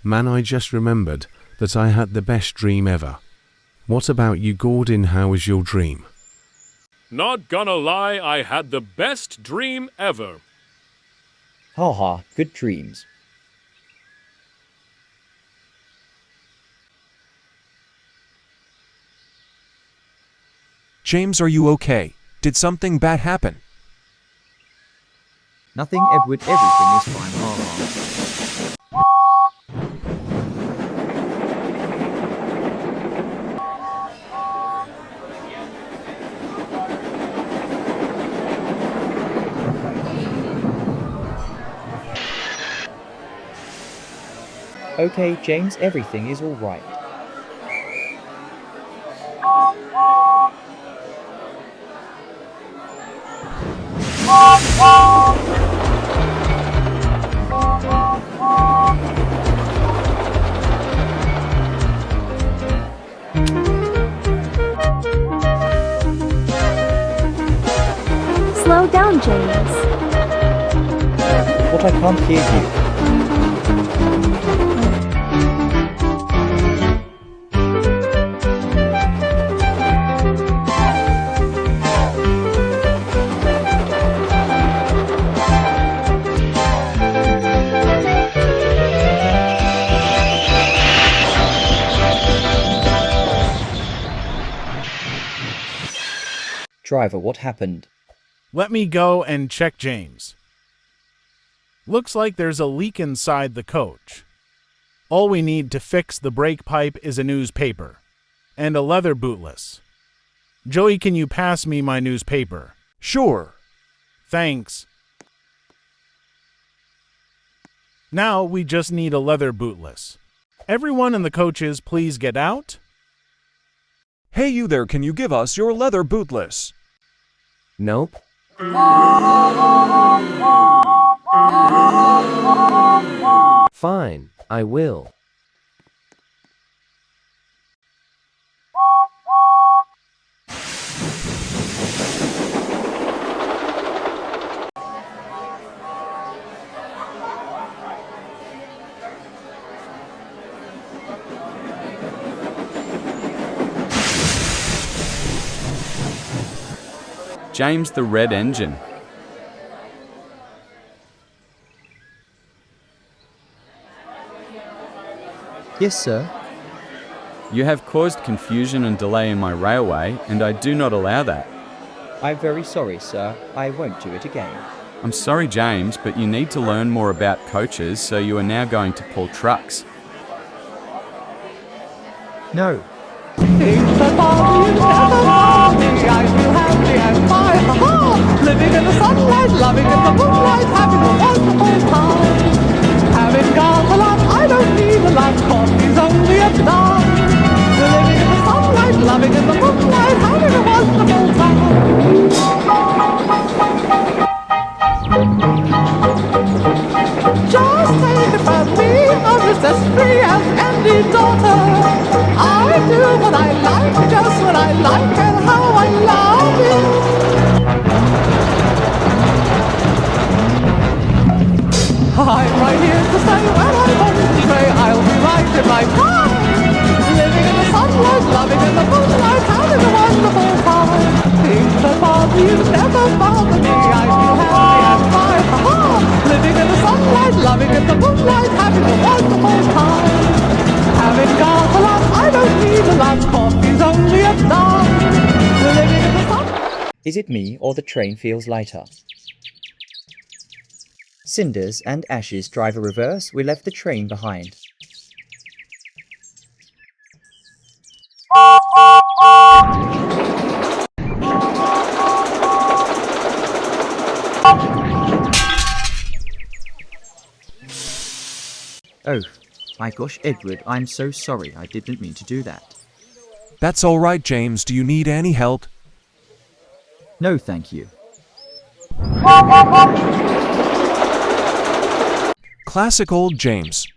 Man, I just remembered that I had the best dream ever. What about you, Gordon? How was your dream? Not gonna lie, I had the best dream ever. Ha ha, good dreams. James, are you okay? Did something bad happen? Nothing, Edward, everything is fine. Ha ha. Okay, James, everything is all right. Slow down, James. What, I can't hear you. Driver, what happened? Let me go and check James. Looks like there's a leak inside the coach. All we need to fix the brake pipe is a newspaper and a leather bootless. Joey, can you pass me my newspaper? Sure. Thanks. Now we just need a leather bootless. Everyone in the coaches, please get out. Hey, you there, can you give us your leather bootless? Nope. Fine, I will. James, the red engine. Yes, sir. You have caused confusion and delay in my railway, and I do not allow that. I'm very sorry, sir. I won't do it again. I'm sorry, James, but you need to learn more about coaches, so you are now going to pull trucks. No. Living in the sunlight, loving in the moonlight, having a wonderful time. Having got a lot, I don't need a lot, coffee's only a dime. Living in the sunlight, loving in the moonlight, having a wonderful time. Just take it from me, I'm just as free as any daughter. I do what I like, just what I like, and how I love it. I'm right here to stay when I'm on the tray. I'll be right in my prime. Living in the sunlight, loving in the moonlight, having a wonderful time. Things that bother you never bother me. I feel happy and fine. Living in the sunlight, loving in the moonlight, having a wonderful time. Having got a lot, I don't need a lot. Coffee's only a dime. Living in the sunlight. Is it me or the train feels lighter? Cinders and ashes drive a reverse, we left the train behind. Oh, my gosh, Edward, I'm so sorry. I didn't mean to do that. That's all right, James. Do you need any help? No, thank you. Classic old James.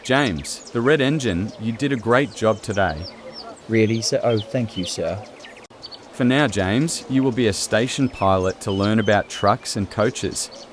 James, the red engine, you did a great job today. Really, sir? Oh, thank you, sir. For now, James, you will be a station pilot to learn about trucks and coaches.